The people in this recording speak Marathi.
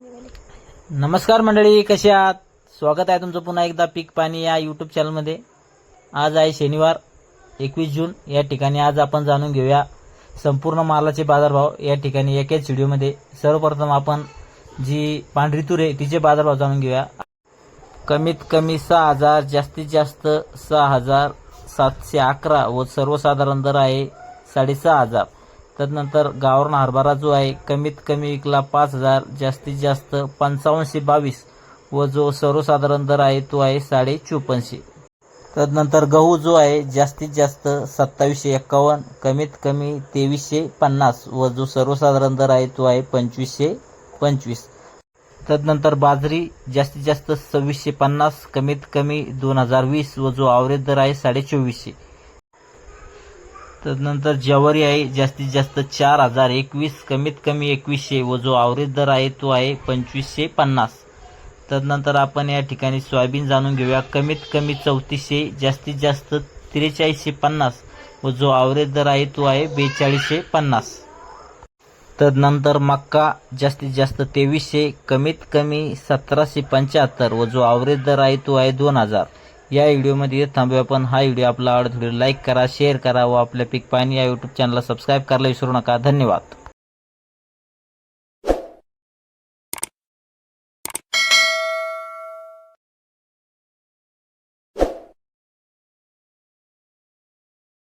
नमस्कार मंडळी, कसे आहात? स्वागत आहे तुमचं पुन्हा एकदा पीक पाणी या यूट्यूब चॅनलमध्ये। आज आहे शनिवार 21 जून। या ठिकाणी आज आपण जाणून घेऊया संपूर्ण मालाचे बाजारभाव। या ठिकाणी एकाच व्हिडिओमध्ये सर्वप्रथम आपण जी पांढरी तूर आहे तिचे बाजारभाव जाणून घेऊया। कमीत कमी 6000, जास्तीत जास्त 6711 व सर्वसाधारण दर आहे 6500। तदनंतर गावरान हरभरा जो आहे कमीत कमी विकला 5000, जास्तीत जास्त 5522 व जो सर्वसाधारण दर आहे तो आहे 5450। तदनंतर गहू जो आहे जास्तीत जास्त 2751, कमीत कमी 2350 व जो सर्वसाधारण दर आहे तो आहे 2525। तदनंतर बाजरी जास्तीत जास्त 2650, कमीत कमी 2020 व जो ॲव्हरेज दर आहे 2450। तदनंतर ज्वारी आहे जास्तीत जास्त 4021, कमीत कमी 2100 व जो ॲव्हरेज दर आहे तो आहे 2550। तदनंतर आपण या ठिकाणी सोयाबीन जाणून घेऊया। कमीत कमी 3400, जास्तीत जास्त 4350 व जो ॲव्हरेज दर आहे तो आहे 4250। तदनंतर मक्का जास्तीत जास्त 2300, कमीत कमी 1775 व जो ॲव्हरेज दर आहे तो आहे 2000। या व्हिडिओमध्ये थांबूया, पण हा व्हिडिओ आपला आवडला व्हिडिओ लाईक करा, शेअर करा व आपल्या पीक पाणी या यूट्यूब चॅनलला सबस्क्राईब करायला विसरू नका। धन्यवाद।